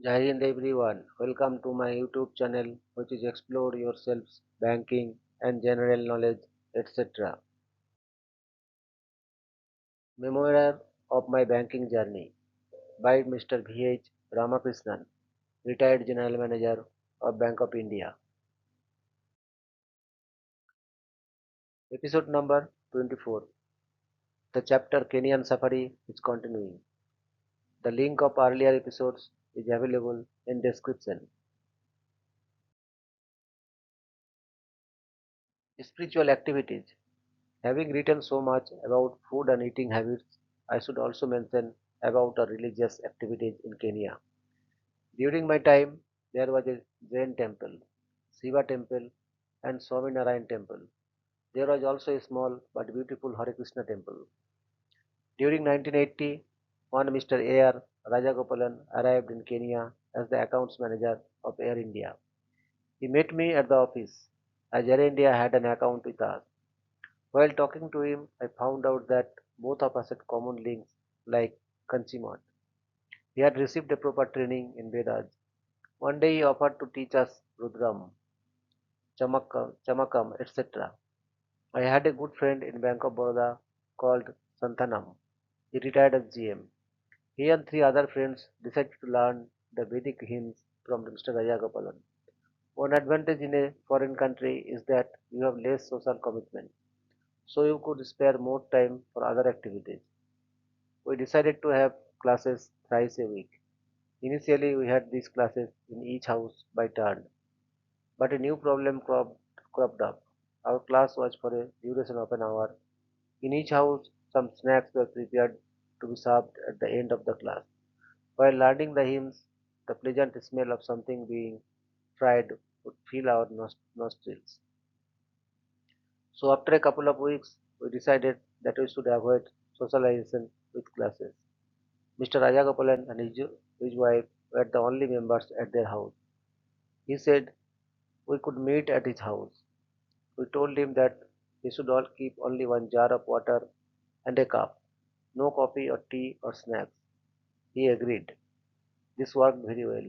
Jai Hind everyone. Welcome to my YouTube channel which is Explore Yourselves, Banking and General Knowledge etc. Memoir of my banking journey by Mr. V.H. Ramakrishnan, retired General Manager of Bank of India. Episode number 24. The chapter Kenyan Safari is continuing. The link of earlier episodes is available in description. Spiritual activities. Having written so much about food and eating habits, I should also mention about our religious activities in Kenya. During my time, there was a Jain temple, Shiva temple, and Swaminarayan temple. There was also a small but beautiful Hare Krishna temple. During 1980, one Mr. A.R. Rajagopalan arrived in Kenya as the accounts manager of Air India. He met me at the office as Air India had an account with us. While talking to him, I found out that both of us had common links like Kanchimot. He had received a proper training in Vedas. One day he offered to teach us Rudram, Chamakam, etc. I had a good friend in Bank of Baroda called Santhanam. He retired as GM. He and three other friends decided to learn the Vedic hymns from Mr. Rajagopalan. One advantage in a foreign country is that you have less social commitment, so you could spare more time for other activities. We decided to have classes thrice a week. Initially, we had these classes in each house by turn, but a new problem cropped up. Our class was for a duration of an hour. In each house, some snacks were prepared to be served at the end of the class. While learning the hymns, the pleasant smell of something being fried would fill our nostrils. So, after a couple of weeks, we decided that we should avoid socialization with classes. Mr. Rajagopalan and his wife were the only members at their house. He said we could meet at his house. We told him that we should all keep only one jar of water and a cup, no coffee or tea or snacks. He agreed. This worked very well.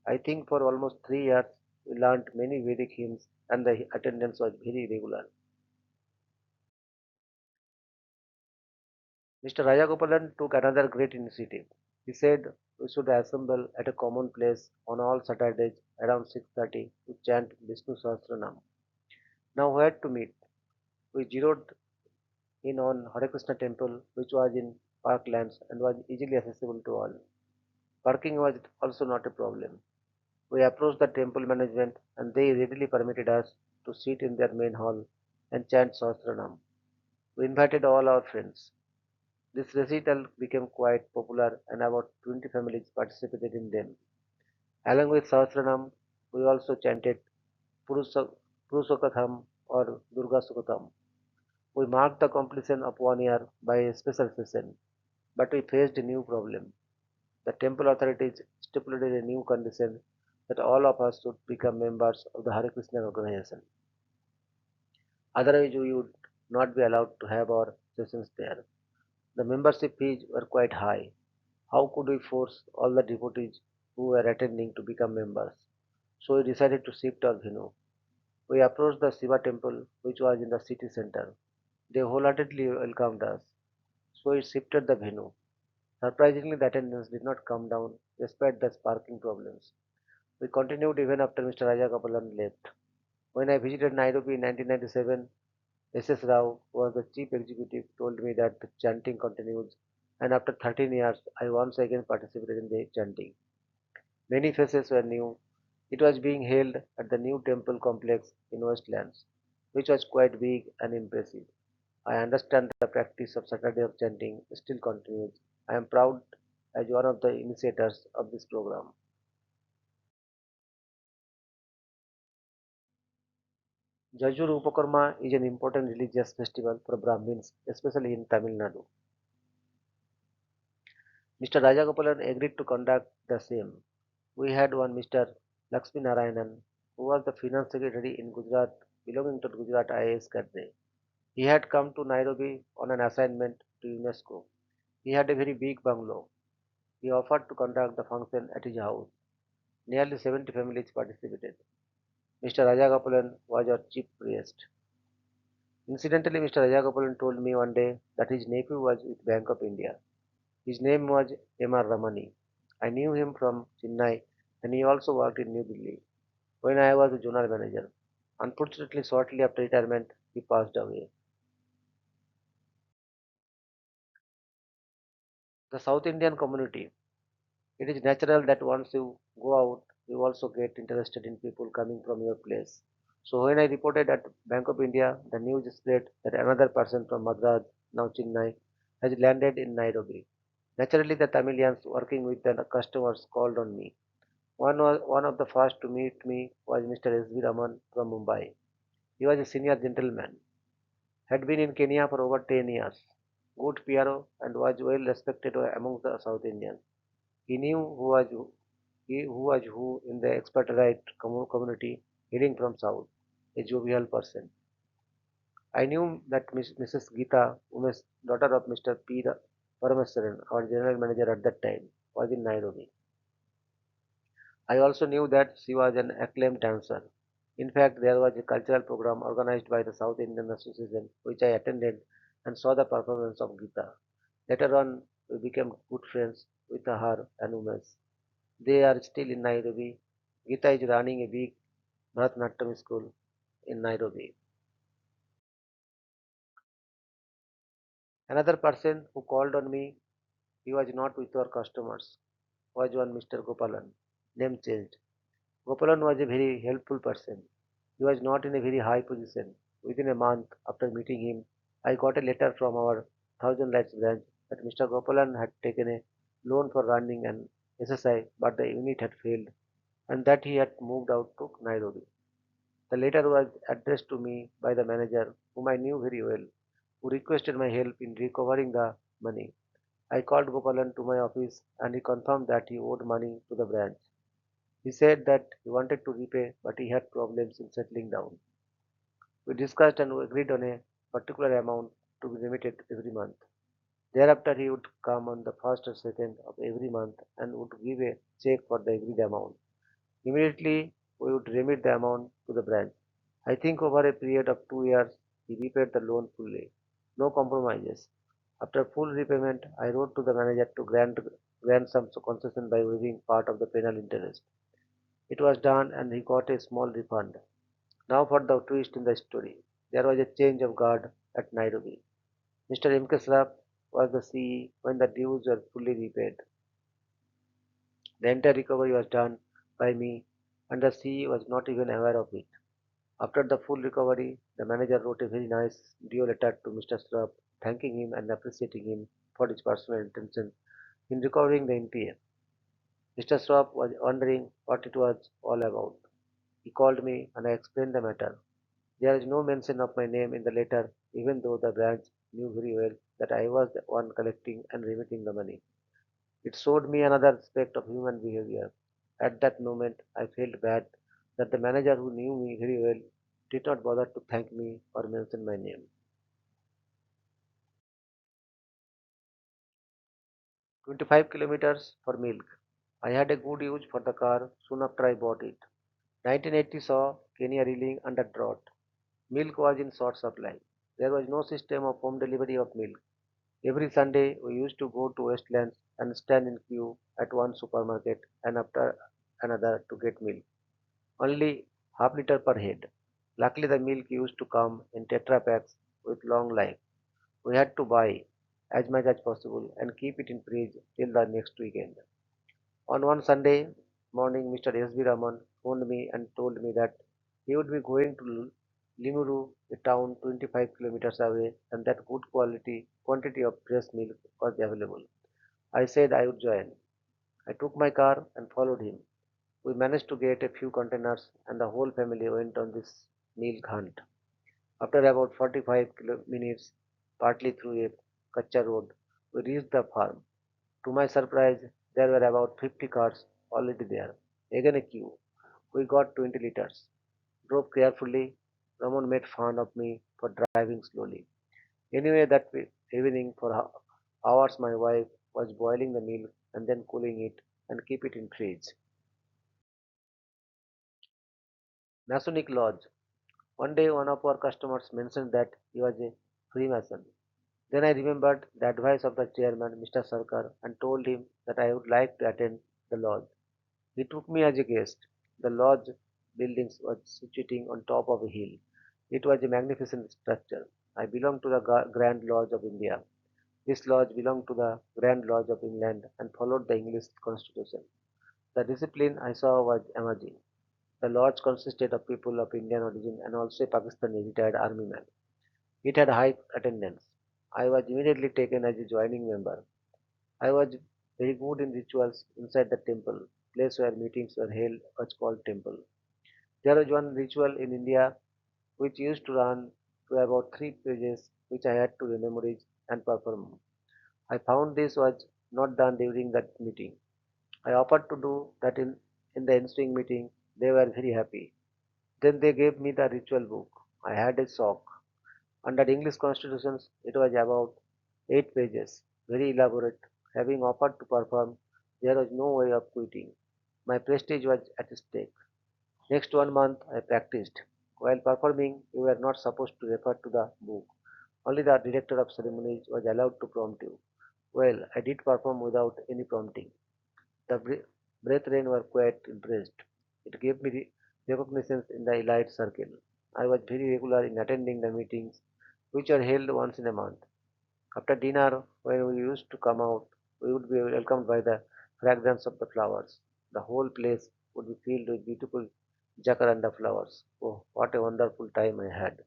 I think for almost 3 years we learned many Vedic hymns and the attendance was very regular. Mr. Rajagopalan took another great initiative. He said we should assemble at a common place on all Saturdays around 6:30 to chant Vishnu Sahasranam. Now where to meet? We zeroed in on Hare Krishna temple which was in parklands and was easily accessible to all. Parking was also not a problem. We approached the temple management and they readily permitted us to sit in their main hall and chant Sahasranam. We invited all our friends. This recital became quite popular and about 20 families participated in them. Along with Sahasranam, we also chanted Purusa- Purusokatham or Durga Sukatham. We marked the completion of 1 year by a special session, but we faced a new problem. The temple authorities stipulated a new condition that all of us should become members of the Hare Krishna organization. Otherwise, we would not be allowed to have our sessions there. The membership fees were quite high. How could we force all the devotees who were attending to become members? So we decided to shift our venue. We approached the Shiva temple, which was in the city center. They wholeheartedly welcomed us, so we shifted the venue. Surprisingly, the attendance did not come down despite the parking problems. We continued even after Mr. Rajagapalan left. When I visited Nairobi in 1997, S.S. Rao, who was the chief executive, told me that the chanting continues, and after 13 years, I once again participated in the chanting. Many faces were new. It was being held at the new temple complex in Westlands, which was quite big and impressive. I understand the practice of Saturday of chanting still continues. I am proud as one of the initiators of this program. Jajur Upakarma is an important religious festival for Brahmins, especially in Tamil Nadu. Mr. Rajagopalan agreed to conduct the same. We had one Mr. Lakshmi Narayanan, who was the finance secretary in Gujarat, belonging to Gujarat IAS cadre. He had come to Nairobi on an assignment to UNESCO. He had a very big bungalow. He offered to conduct the function at his house. Nearly 70 families participated. Mr. Rajagapalan was our chief priest. Incidentally, Mr. Rajagapalan told me one day that his nephew was with Bank of India. His name was M.R. Ramani. I knew him from Chennai and he also worked in New Delhi when I was a zonal manager. Unfortunately, shortly after retirement, he passed away. The South Indian community. It is natural that once you go out, you also get interested in people coming from your place. So when I reported at Bank of India, the news spread that another person from Madras, now Chennai, has landed in Nairobi. Naturally, the Tamilians working with the customers called on me. One of the first to meet me was Mr. S.V. Raman from Mumbai. He was a senior gentleman, had been in Kenya for over 10 years, good PRO, and was well respected among the South Indians. He knew who in the expatriate community hailing from South, a jovial person. I knew that Mrs. Geeta, Umesh, daughter of Mr. P. Parameswaran, our general manager at that time, was in Nairobi. I also knew that she was an acclaimed dancer. In fact, there was a cultural program organized by the South Indian Association which I attended and saw the performance of Geeta. Later on, we became good friends with her and Umesh. They are still in Nairobi. Geeta is running a big Bharatanatyam school in Nairobi. Another person who called on me, he was not with our customers, was one Mr. Gopalan. Name changed. Gopalan was a very helpful person. He was not in a very high position. Within a month after meeting him, I got a letter from our Thousand Lights branch that Mr. Gopalan had taken a loan for running an SSI, but the unit had failed and that he had moved out to Nairobi. The letter was addressed to me by the manager, whom I knew very well, who requested my help in recovering the money. I called Gopalan to my office and he confirmed that he owed money to the branch. He said that he wanted to repay, but he had problems in settling down. We discussed and agreed on a particular amount to be remitted every month. Thereafter, he would come on the first or second of every month and would give a check for the agreed amount. Immediately, we would remit the amount to the branch. I think over a period of 2 years, he repaid the loan fully. No compromises. After full repayment, I wrote to the manager to grant some concession by waiving part of the penal interest. It was done and he got a small refund. Now for the twist in the story. There was a change of guard at Nairobi. Mr. M.K. Sraf was the CE when the dues were fully repaid. The entire recovery was done by me and the CE was not even aware of it. After the full recovery, the manager wrote a very nice deal letter to Mr. Sraf, thanking him and appreciating him for his personal attention in recovering the NPA. Mr. Sraf was wondering what it was all about. He called me and I explained the matter. There is no mention of my name in the letter, even though the branch knew very well that I was the one collecting and remitting the money. It showed me another aspect of human behavior. At that moment, I felt bad that the manager who knew me very well did not bother to thank me or mention my name. 25 kilometers for milk. I had a good use for the car soon after I bought it. 1980 saw Kenya reeling under drought. Milk was in short supply. There was no system of home delivery of milk. Every Sunday, we used to go to Westlands and stand in queue at one supermarket and after another to get milk. Only half liter per head. Luckily, the milk used to come in Tetra packs with long life. We had to buy as much as possible and keep it in fridge till the next weekend. On one Sunday morning, Mr. S.B. Raman phoned me and told me that he would be going to Limuru, a town 25 kilometers away, and that good quantity of fresh milk was available. I said I would join. I took my car and followed him. We managed to get a few containers, and the whole family went on this milk hunt. After about 45 minutes, partly through a Kacha road, we reached the farm. To my surprise, there were about 50 cars already there. Again a queue. We got 20 liters. Drove carefully. Ramon made fun of me for driving slowly. Anyway, evening for hours my wife was boiling the milk and then cooling it and keep it in fridge. Masonic Lodge. One day one of our customers mentioned that he was a Freemason. Then I remembered the advice of the chairman, Mr. Sarkar, and told him that I would like to attend the lodge. He took me as a guest. The lodge buildings was situating on top of a hill. It was a magnificent structure. I belonged to the Grand Lodge of India. This lodge belonged to the Grand Lodge of England and followed the English constitution. The discipline I saw was emerging. The lodge consisted of people of Indian origin and also a Pakistani retired army man. It had high attendance. I was immediately taken as a joining member. I was very good in rituals inside the temple. Place where meetings were held was called temple. There was one ritual in India which used to run to about 3 pages, which I had to memorize and perform. I found this was not done during that meeting. I offered to do that in the ensuing meeting. They were very happy. Then they gave me the ritual book. I had a shock. Under English constitutions, it was about 8 pages, very elaborate. Having offered to perform, there was no way of quitting. My prestige was at stake. Next 1 month, I practiced. While performing, we were not supposed to refer to the book. Only the director of ceremonies was allowed to prompt you. Well, I did perform without any prompting. The brethren were quite impressed. It gave me recognition in the elite circle. I was very regular in attending the meetings, which were held once in a month. After dinner, when we used to come out, we would be welcomed by the fragrance of the flowers. The whole place would be filled with beautiful jacaranda flowers. Oh, what a wonderful time I had.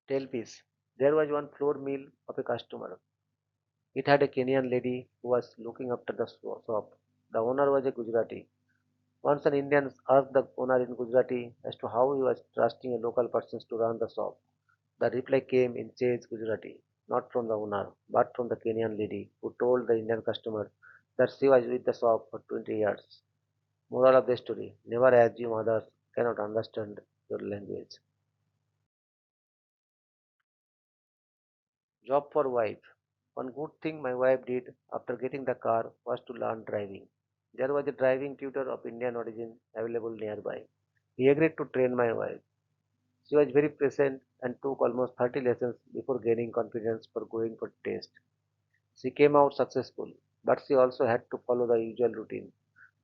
Tailpiece. There was one floor meal of a customer. It had a Kenyan lady who was looking after the shop. The owner was a Gujarati. Once an Indian asked the owner in Gujarati as to how he was trusting a local person to run the shop. The reply came in Chase Gujarati, not from the owner, but from the Kenyan lady who told the Indian customer that she was with the shop for 20 years. Moral of the story, never assume others cannot understand your language. Job for wife. One good thing my wife did after getting the car was to learn driving. There was a driving tutor of Indian origin available nearby. He agreed to train my wife. She was very patient and took almost 30 lessons before gaining confidence for going for test. She came out successful, but she also had to follow the usual routine.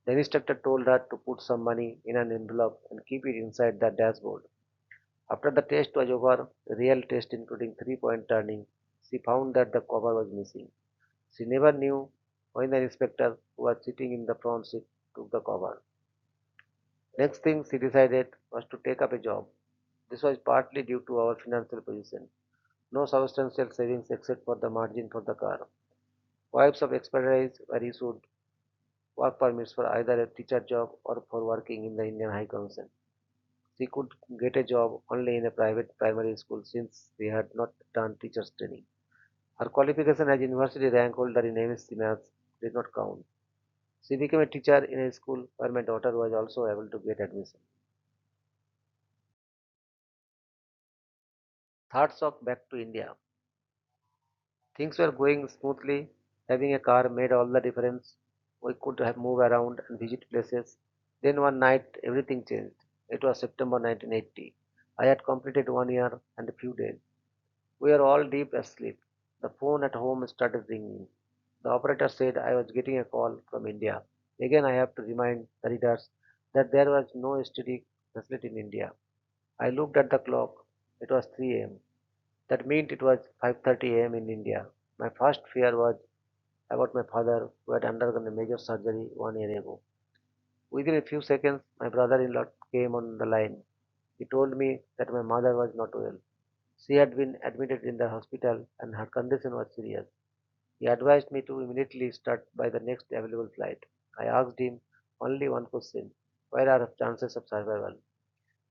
The instructor told her to put some money in an envelope and keep it inside the dashboard. After the test was over, a real test including 3-point turning, she found that the cover was missing. She never knew when the inspector, who was sitting in the front seat, took the cover. Next thing she decided was to take up a job. This was partly due to our financial position. No substantial savings except for the margin for the car. Wives of expertise were issued work permits for either a teacher job or for working in the Indian High Commission. She could get a job only in a private primary school since she had not done teacher's training. Her qualification as university rank holder in MSc Maths did not count. She became a teacher in a school where my daughter was also able to get admission. Thoughts of back to India. Things were going smoothly. Having a car made all the difference. We could have moved around and visit places. Then one night everything changed. It was September 1980. I had completed 1 year and a few days. We were all deep asleep. The phone at home started ringing. The operator said I was getting a call from India. Again, I have to remind the readers that there was no STD facility in India. I looked at the clock. It was 3 a.m. That meant it was 5:30 a.m. in India. My first fear was about my father, who had undergone a major surgery 1 year ago. Within a few seconds, my brother-in-law came on the line. He told me that my mother was not well. She had been admitted in the hospital and her condition was serious. He advised me to immediately start by the next available flight. I asked him only one question: where are the chances of survival?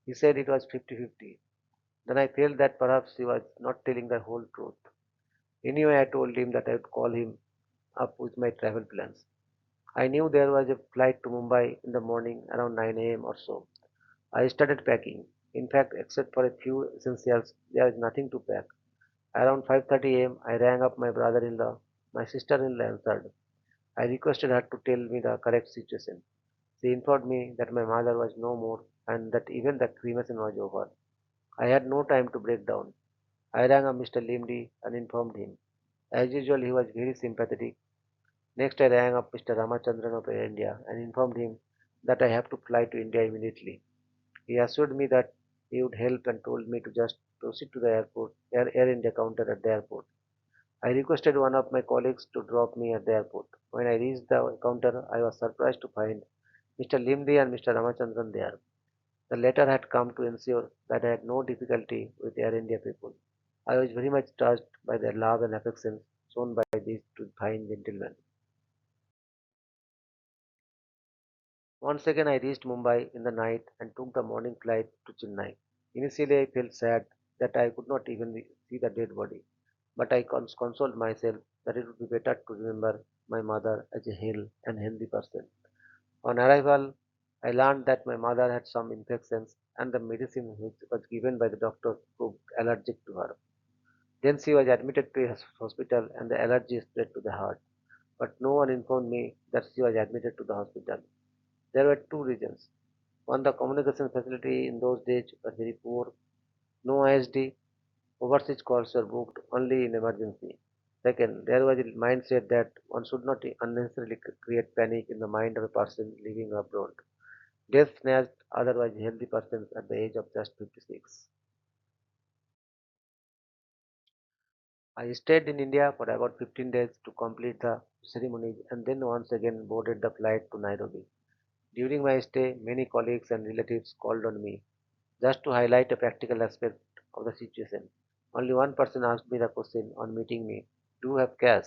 He said it was 50-50. Then I felt that perhaps he was not telling the whole truth. Anyway, I told him that I would call him up with my travel plans. I knew there was a flight to Mumbai in the morning around 9 a.m. or so. I started packing. In fact, except for a few essentials, there is nothing to pack. Around 5:30 a.m., I rang up my brother-in-law. My sister-in-law answered. I requested her to tell me the correct situation. She informed me that my mother was no more and that even the cremation was over. I had no time to break down. I rang up Mr. Limdi and informed him. As usual, he was very sympathetic. Next, I rang up Mr. Ramachandran of Air India and informed him that I have to fly to India immediately. He assured me that he would help and told me to just proceed to the Air India counter at the airport. I requested one of my colleagues to drop me at the airport. When I reached the counter, I was surprised to find Mr. Limdi and Mr. Ramachandran there. The latter had come to ensure that I had no difficulty with Air India people. I was very much touched by their love and affection shown by these two fine gentlemen. Once again, I reached Mumbai in the night and took the morning flight to Chennai. Initially, I felt sad that I could not even see the dead body, but I consoled myself that it would be better to remember my mother as a hale and healthy person. On arrival, I learned that my mother had some infections and the medicine which was given by the doctor proved allergic to her. Then she was admitted to a hospital and the allergy spread to the heart. But no one informed me that she was admitted to the hospital. There were two reasons. One, the communication facility in those days was very poor. No ISD, overseas calls were booked only in emergency. Second, there was a mindset that one should not unnecessarily create panic in the mind of a person living abroad. Death snatched otherwise healthy persons at the age of just 56. I stayed in India for about 15 days to complete the ceremonies and then once again boarded the flight to Nairobi. During my stay, many colleagues and relatives called on me just to highlight a practical aspect of the situation. Only one person asked me the question on meeting me: do you have cash?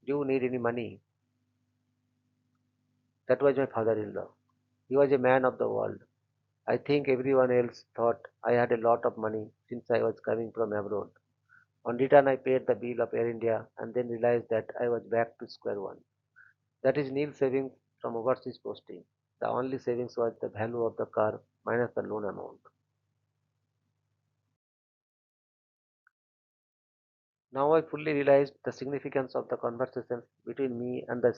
Do you need any money? That was my father in law. He was a man of the world. I think everyone else thought I had a lot of money since I was coming from abroad. On return, I paid the bill of Air India and then realized that I was back to square one. That is nil savings from overseas posting. The only savings was the value of the car minus the loan amount. Now I fully realized the significance of the conversations between me and the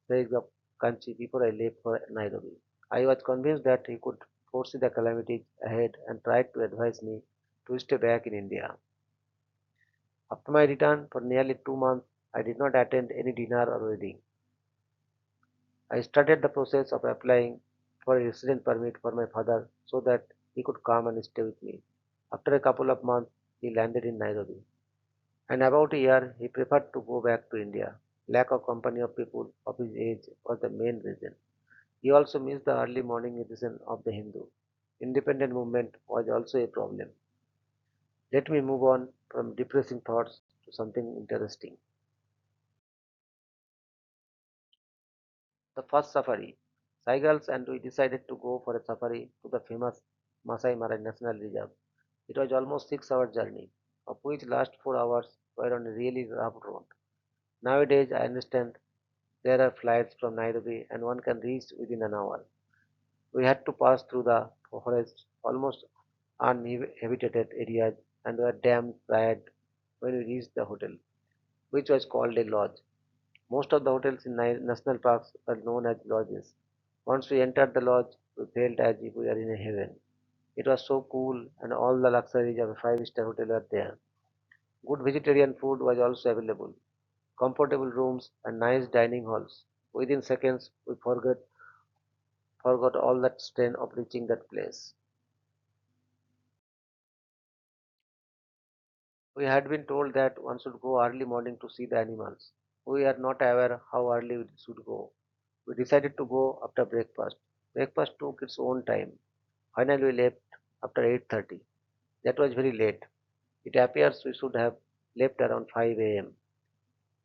Sheikh of Kanchi before I left for Nairobi. I was convinced that he could foresee the calamities ahead and tried to advise me to stay back in India. After my return for nearly 2 months, I did not attend any dinner or wedding. I started the process of applying for a residence permit for my father so that he could come and stay with me. After a couple of months, he landed in Nairobi. And about a year, he preferred to go back to India. Lack of company of people of his age was the main reason. He also missed the early morning edition of the Hindu. Independent movement was also a problem. Let me move on from depressing thoughts to something interesting. The first safari. Saigals and we decided to go for a safari to the famous Masai Mara National Reserve. It was almost 6 hour journey, of which last 4 hours were on a really rough road. Nowadays I understand there are flights from Nairobi and one can reach within an hour. We had to pass through the forest, almost uninhabited areas, and were damn tired when we reached the hotel, which was called a lodge. Most of the hotels in national parks are known as lodges. Once we entered the lodge, we felt as if we were in a heaven. It was so cool, and all the luxuries of a five-star hotel were there. Good vegetarian food was also available, comfortable rooms, and nice dining halls. Within seconds, we forgot all that strain of reaching that place. We had been told that one should go early morning to see the animals. We are not aware how early we should go. We decided to go after breakfast. Breakfast took its own time. Finally, we left after 8:30. That was very late. It appears we should have left around 5 a.m.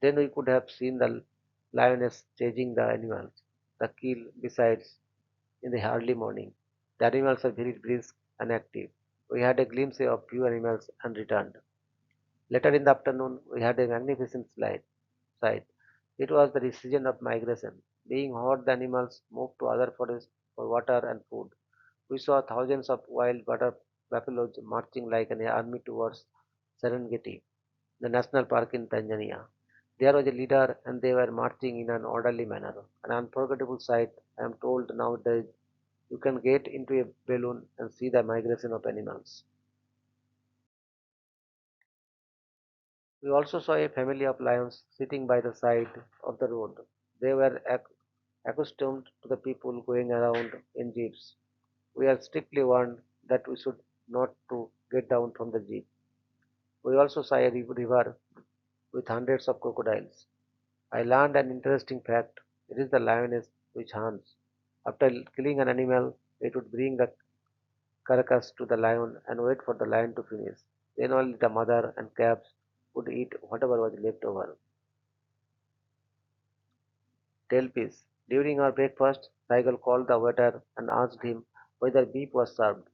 Then we could have seen the lioness chasing the animals. The kill besides in the early morning. The animals are very brisk and active. We had a glimpse of few animals and returned. Later in the afternoon, we had a magnificent sight. It was the season of migration. Being hot, the animals moved to other forests for water and food. We saw thousands of wild buffaloes marching like an army towards Serengeti, the national park in Tanzania. There was a leader, and they were marching in an orderly manner. An unforgettable sight. I am told nowadays you can get into a balloon and see the migration of animals. We also saw a family of lions sitting by the side of the road. They were accustomed to the people going around in jeeps. We are strictly warned that we should not to get down from the jeep. We also saw a river with hundreds of crocodiles. I learned an interesting fact. It is the lioness which hunts. After killing an animal, it would bring the carcass to the lion and wait for the lion to finish. Then only the mother and calves would eat whatever was left over. Tailpiece. During our breakfast, Saigal called the waiter and asked him whether beef was served.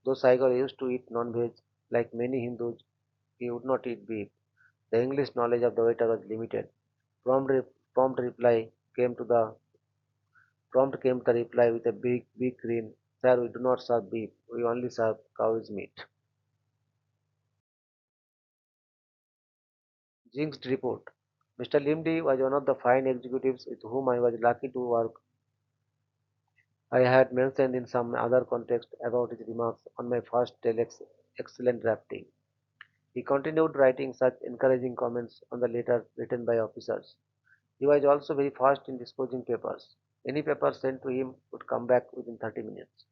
Though Saigal used to eat non-veg, like many Hindus, he would not eat beef. The English knowledge of the waiter was limited. Prompt, re- prompt reply came to the prompt came the reply with a big grin. Sir, we do not serve beef. We only serve cow's meat. Jinxed report. Mr. Limdi was one of the fine executives with whom I was lucky to work. I had mentioned in some other context about his remarks on my first telex excellent drafting. He continued writing such encouraging comments on the letters written by officers. He was also very fast in disposing papers. Any paper sent to him would come back within 30 minutes.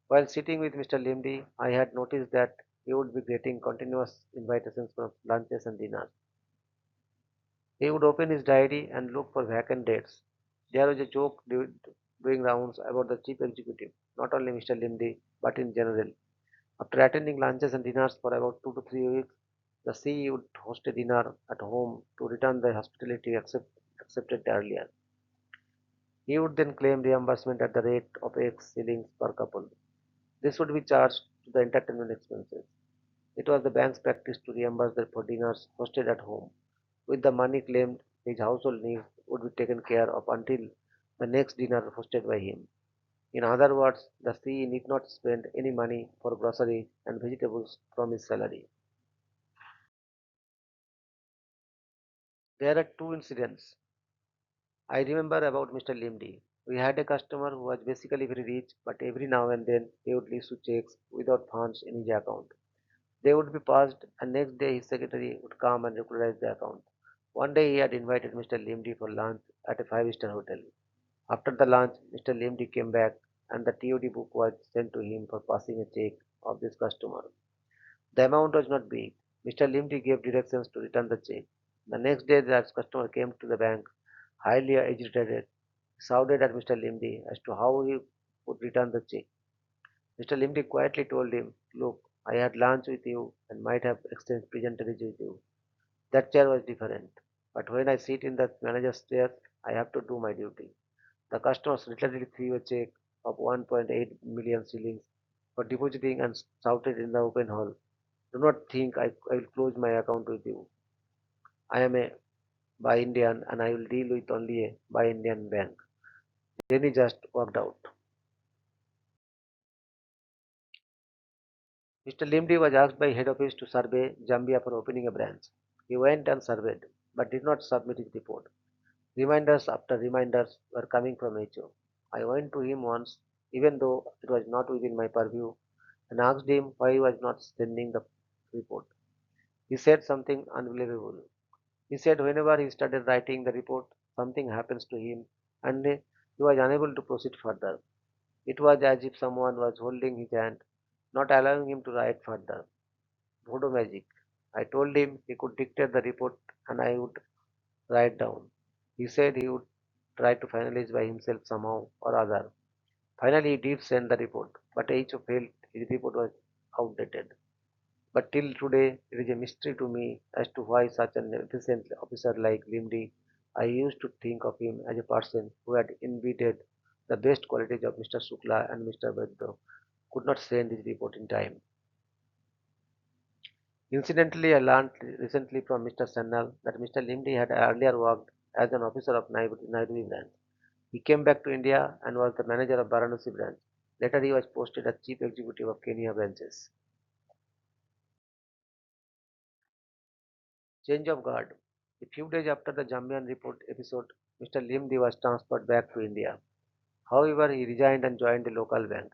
While sitting with Mr. Limdi, I had noticed that he would be getting continuous invitations for lunches and dinners. He would open his diary and look for vacant dates. There was a joke doing rounds about the chief executive, not only Mr. Limdi, but in general. After attending lunches and dinners for about 2 to 3 weeks, the CEO would host a dinner at home to return the hospitality accepted earlier. He would then claim reimbursement at the rate of X shillings per couple. This would be charged to the entertainment expenses. It was the bank's practice to reimburse them for dinners hosted at home. With the money claimed, his household needs would be taken care of until the next dinner hosted by him. In other words, the CE need not spend any money for groceries and vegetables from his salary. There are two incidents I remember about Mr. Limdi. We had a customer who was basically very rich, but every now and then he would issue checks without funds in his account. They would be passed, and next day his secretary would come and regularize the account. One day he had invited Mr. Limdi for lunch at a five-star hotel. After the lunch, Mr. Limdi came back, and the TOD book was sent to him for passing a check of this customer. The amount was not big. Mr. Limdi gave directions to return the check. The next day, the customer came to the bank, highly agitated, shouted at Mr. Limdi as to how he would return the check. Mr. Limdi quietly told him, "Look, I had lunch with you and might have exchanged pleasantries with you. That chair was different. But when I sit in the manager's chair, I have to do my duty." The customer literally threw a check of 1.8 million shillings for depositing and shouted in the open hall, "Do not think I will close my account with you. I am a Buy Indian and I will deal with only a Buy Indian bank." Then he just walked out. Mr. Limdi was asked by head office to survey Zambia for opening a branch. He went and surveyed, but did not submit his report. Reminders after reminders were coming from HO. I went to him once, even though it was not within my purview, and asked him why he was not sending the report. He said something unbelievable. He said whenever he started writing the report, something happens to him and he was unable to proceed further. It was as if someone was holding his hand, not allowing him to write further. Voodoo magic. I told him he could dictate the report and I would write down. He said he would try to finalize by himself somehow or other. Finally, he did send the report, but each felt his report was outdated. But till today, it is a mystery to me as to why such an efficient officer like Limdi, I used to think of him as a person who had embodied the best qualities of Mr. Shukla and Mr. Vaidya, could not send his report in time. Incidentally, I learned recently from Mr. Sannal that Mr. Limdi had earlier worked as an officer of Nairobi branch. He came back to India and was the manager of Varanasi branch. Later, he was posted as chief executive of Kenya branches. Change of guard. A few days after the Jambian report episode, Mr. Limdi was transferred back to India. However, he resigned and joined the local bank.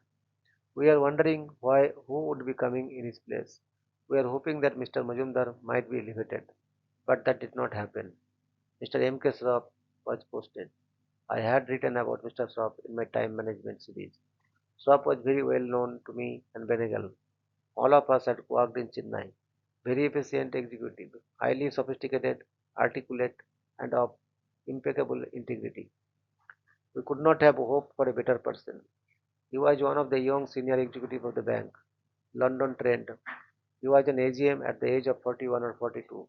We are wondering who would be coming in his place. We are hoping that Mr. Majumdar might be elevated, but that did not happen. Mr. M.K. Sraf was posted. I had written about Mr. Sraf in my time management series. Sraf was very well known to me and Benegal. All of us had worked in Chennai. Very efficient executive, highly sophisticated, articulate, and of impeccable integrity. We could not have hoped for a better person. He was one of the young senior executives of the bank, London trained. He was an AGM at the age of 41 or 42.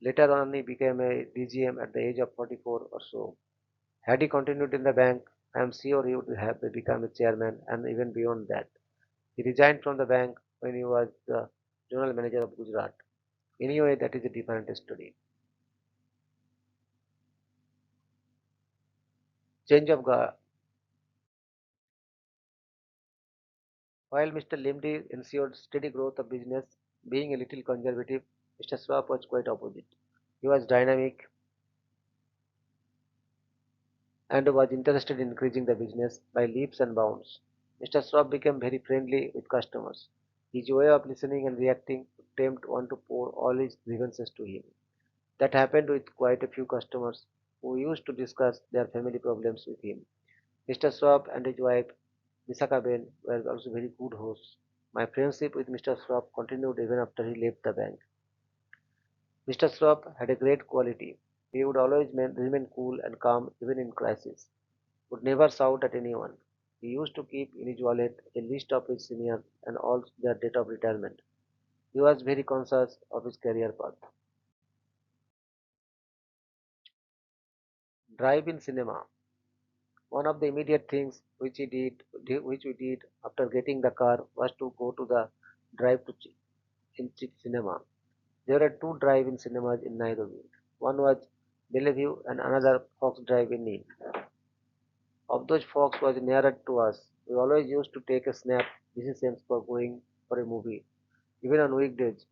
Later on, he became a DGM at the age of 44 or so. Had he continued in the bank, I am sure he would have become a chairman and even beyond that. He resigned from the bank when he was the general manager of Gujarat. Anyway, that is a different story. Change of guard. While Mr. Limdi ensured steady growth of business, being a little conservative, Mr. Swap was quite opposite. He was dynamic and was interested in increasing the business by leaps and bounds. Mr. Swap became very friendly with customers. His way of listening and reacting would tempt one to pour all his grievances to him. That happened with quite a few customers who used to discuss their family problems with him. Mr. Swap and his wife, Misaka Ben, were also very good hosts. My friendship with Mr. Swap continued even after he left the bank. Mr. Swap had a great quality. He would always remain cool and calm even in crisis, would never shout at anyone. He used to keep in his wallet a list of his seniors and all their date of retirement. He was very conscious of his career path. Drive in cinema. One of the immediate things which we did after getting the car was to go to the drive to cinema. There are two drive-in cinemas in Nairobi. One was Bellevue and another Fox Drive-in Inn. Of those Fox was nearer to us. We always used to take a snap decisions for going for a movie, even on weekdays.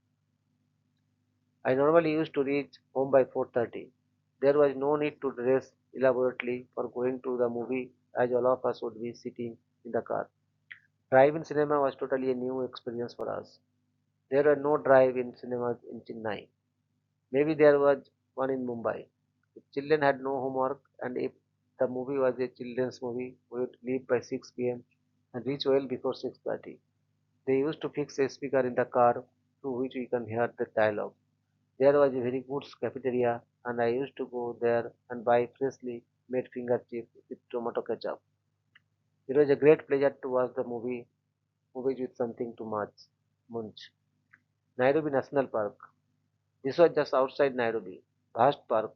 I normally used to reach home by 4:30. There was no need to dress elaborately for going to the movie as all of us would be sitting in the car. Drive-in cinema was totally a new experience for us. There were no drive-in cinemas in Chennai. Maybe there was one in Mumbai. If children had no homework and if the movie was a children's movie, we would leave by 6 p.m. and reach well before 6:30. They used to fix a speaker in the car through which we can hear the dialogue. There was a very good cafeteria and I used to go there and buy freshly made finger chips with tomato ketchup. It was a great pleasure to watch the movies with something to munch. Nairobi National Park. This was just outside Nairobi. Vast park,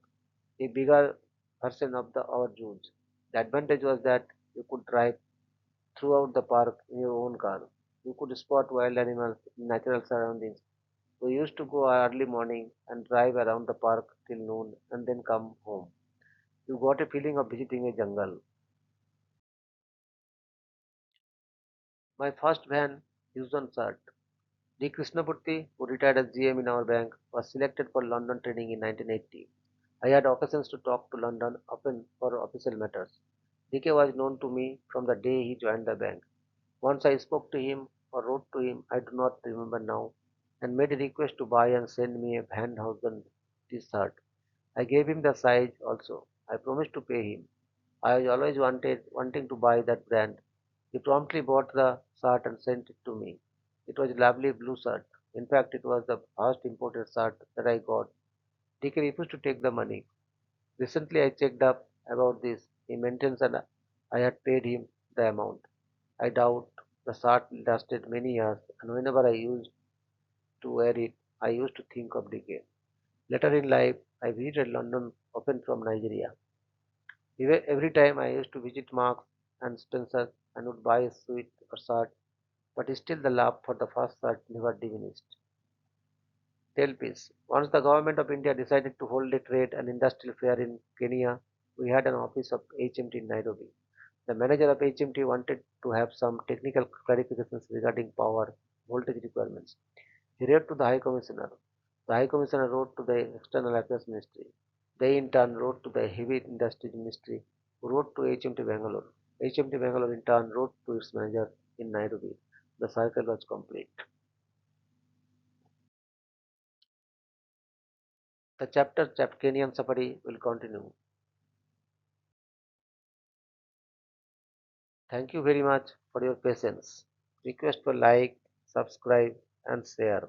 a bigger version of our zoos. The advantage was that you could drive throughout the park in your own car. You could spot wild animals in natural surroundings. We used to go early morning and drive around the park till noon and then come home. You got a feeling of visiting a jungle. My first van, Houston shirt. D. Krishnamurthy, who retired as GM in our bank, was selected for London training in 1980. I had occasions to talk to London often for official matters. DK was known to me from the day he joined the bank. Once I spoke to him or wrote to him, I do not remember now, and made a request to buy and send me a Van Housen t-shirt. I gave him the size also. I promised to pay him. I was always wanting to buy that brand. He promptly bought the shirt and sent it to me. It was a lovely blue shirt. In fact, it was the first imported shirt that I got. DK refused to take the money. Recently, I checked up about this. He maintains that I had paid him the amount. I doubt the shirt lasted many years, and whenever I used to wear it, I used to think of DK. Later in life, I visited London often from Nigeria. Every time I used to visit Marks and Spencer and would buy a sweet or shirt, but still the love for the first shirt never diminished. Tailpiece. Once the government of India decided to hold a trade and industrial fair in Kenya, we had an office of HMT in Nairobi. The manager of HMT wanted to have some technical clarifications regarding power voltage requirements. He wrote to the High Commissioner. The High Commissioner wrote to the External Affairs Ministry. They in turn wrote to the Heavy Industries Ministry, who wrote to HMT Bangalore. HMT Bangalore in turn wrote to its manager in Nairobi. The cycle was complete. The chapter Kenyan Safari will continue. Thank you very much for your patience. Request for like, subscribe and share.